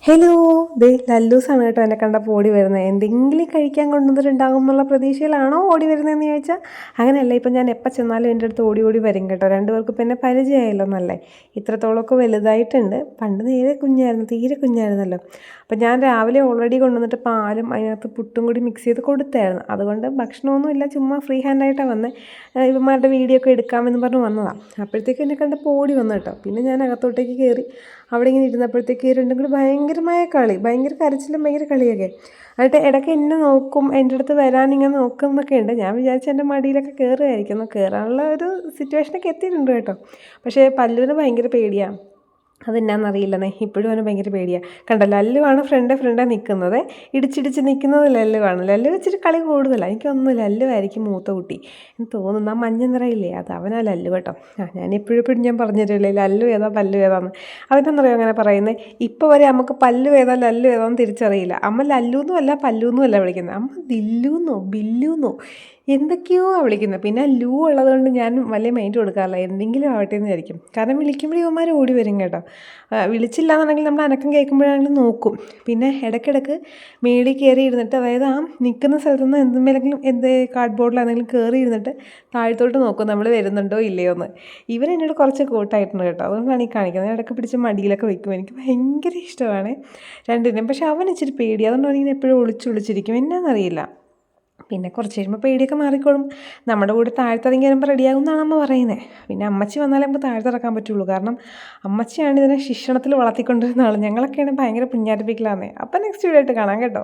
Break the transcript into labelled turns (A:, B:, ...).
A: Hello, ദേ ലല്ലൂസാണ് കേട്ടോ എന്നെ കണ്ടപ്പോൾ ഓടി വരുന്നത്. എന്തെങ്കിലും കഴിക്കാൻ കൊണ്ടുവന്നിട്ടുണ്ടാകും എന്നുള്ള പ്രതീക്ഷയിലാണോ ഓടി വരുന്നതെന്ന് ചോദിച്ചാൽ അങ്ങനെയല്ല. ഇപ്പം ഞാൻ എപ്പോൾ ചെന്നാലും എൻ്റെ അടുത്ത് ഓടി ഓടി വരും കേട്ടോ. രണ്ടുപേർക്ക് പിന്നെ പരിചയമായല്ലോ എന്നല്ലേ. ഇത്രത്തോളമൊക്കെ വലുതായിട്ടുണ്ട്. പണ്ട് നേരെ കുഞ്ഞായിരുന്നു, തീരെ കുഞ്ഞായിരുന്നല്ലോ. അപ്പം ഞാൻ രാവിലെ ഓൾറെഡി കൊണ്ടുവന്നിട്ട് പാലും അതിനകത്ത് പുട്ടും കൂടി മിക്സ് ചെയ്ത് കൊടുത്തായിരുന്നു. അതുകൊണ്ട് ഭക്ഷണമൊന്നുമില്ല, ചുമ്മാ ഫ്രീ ഹാൻഡായിട്ടാണ് വന്നത്. ഇവന്മാരുടെ വീഡിയോ ഒക്കെ എടുക്കാമെന്ന് പറഞ്ഞ് വന്നതാണ്. അപ്പോഴത്തേക്ക് എന്നെ കണ്ടപ്പോൾ ഓടി വന്നു കേട്ടോ. പിന്നെ ഞാൻ അകത്തോട്ടേക്ക് കയറി അവിടെ ഇങ്ങനെ ഇരുന്നപ്പോഴത്തേക്ക് രണ്ടും കൂടി ഭയങ്കരമായ കളി, ഭയങ്കര കരച്ചിലും ഭയങ്കര കളിയൊക്കെ. എന്നിട്ട് ഇടയ്ക്ക് എന്നെ നോക്കും, എൻ്റെ അടുത്ത് വരാനിങ്ങനെ നോക്കും എന്നൊക്കെ ഉണ്ട്. ഞാൻ വിചാരിച്ച എൻ്റെ മടിയിലൊക്കെ കയറുമായിരിക്കും. കയറാനുള്ള ഒരു സിറ്റുവേഷനൊക്കെ എത്തിയിട്ടുണ്ട് കേട്ടോ. പക്ഷേ പല്ലുവിന് ഭയങ്കര പേടിയാണ്. അതെന്നാന്നറിയില്ലെന്നേ, ഇപ്പോഴും അവന് ഭയങ്കര പേടിയാണ്. കണ്ടോ, ലല്ലുവാണ് ഫ്രണ്ടാണ് നിൽക്കുന്നത്. ഇടിച്ചിടിച്ച് നിൽക്കുന്നത് ലല്ലുവാണ്. ലല്ലു ഇച്ചിരി കളി കൂടുതലാണ്. എനിക്കൊന്നും ലല്ലുവായിരിക്കും മൂത്ത കുട്ടി എന്ന് തോന്നുന്നു. ആ മഞ്ഞ നിറയില്ലേ, അത് അവനാ ലല്ലു കേട്ടോ. ഞാൻ എപ്പോഴും ഞാൻ പറഞ്ഞു തരില്ലേ ലല്ലു ഏതാ പല്ലു ഏതാന്ന്. അതിനെന്നറിയോ അങ്ങനെ പറയുന്നത്? ഇപ്പോൾ വരെ നമുക്ക് പല്ലു ഏതാ ലല്ലു ഏതാന്ന് തിരിച്ചറിയില്ല. അമ്മ ലല്ലുന്നും അല്ല പല്ലുന്നും അല്ല വിളിക്കുന്നത്, അമ്മ ദില്ലുന്നോ ബില്ലുന്നോ എന്തൊക്കെയോ വിളിക്കുന്നത്. പിന്നെ ലൂ ഉള്ളതുകൊണ്ട് ഞാൻ വലിയ മൈൻഡ് കൊടുക്കാറില്ല, എന്തെങ്കിലും ആവട്ടെ എന്ന് വിചാരിക്കും. കാരണം വിളിക്കുമ്പോഴേ ഇവന്മാർ ഓടി വരും കേട്ടോ. വിളിച്ചില്ല എന്നുണ്ടെങ്കിൽ നമ്മൾ അനക്കം കേൾക്കുമ്പോഴാണെങ്കിലും നോക്കും. പിന്നെ ഇടയ്ക്കിടയ്ക്ക് മേളിൽ കയറി ഇരുന്നിട്ട്, അതായത് ആ നിൽക്കുന്ന സ്ഥലത്ത് നിന്ന് എന്ത് കാർഡ് ബോർഡിലാണെങ്കിലും കയറി ഇരുന്നിട്ട് താഴത്തോട്ട് നോക്കും നമ്മൾ വരുന്നുണ്ടോ ഇല്ലയോ എന്ന്. എന്നോട് കുറച്ച് കൂട്ടായിട്ടുണ്ട് കേട്ടോ. അതുകൊണ്ടാണ് ഈ കാണിക്കുന്നത്. ഇടയ്ക്ക് പിടിച്ച് മടിയിലൊക്കെ വെക്കും. എനിക്ക് ഭയങ്കര ഇഷ്ടമാണ് രണ്ടിനും. പക്ഷെ അവൻ ഇച്ചിരി പേടി, അതുകൊണ്ടാണ് ഇങ്ങനെ എപ്പോഴും ഒളിച്ചിരിക്കും. എന്നാന്നറിയില്ല. പിന്നെ കുറച്ച് കഴിയുമ്പോൾ പേടിയൊക്കെ മാറിക്കോളും. നമ്മുടെ കൂടെ താഴ്ത്തിറങ്ങി വരുമ്പോൾ റെഡിയാകും എന്നാണ് അമ്മ പറയുന്നത്. പിന്നെ അമ്മച്ചി വന്നാലേ നമുക്ക് താഴ്ത്തിറക്കാൻ പറ്റുള്ളൂ. കാരണം അമ്മച്ചിയാണ് ഇതിനെ ശിക്ഷണത്തിൽ വളർത്തിക്കൊണ്ടിരുന്ന ആൾ. ഞങ്ങളൊക്കെയാണ് ഭയങ്കര പുഞ്ഞാരിപ്പിക്കലാന്നേ. അപ്പം നെക്സ്റ്റ് വീഡിയോ ആയിട്ട് കാണാം കേട്ടോ.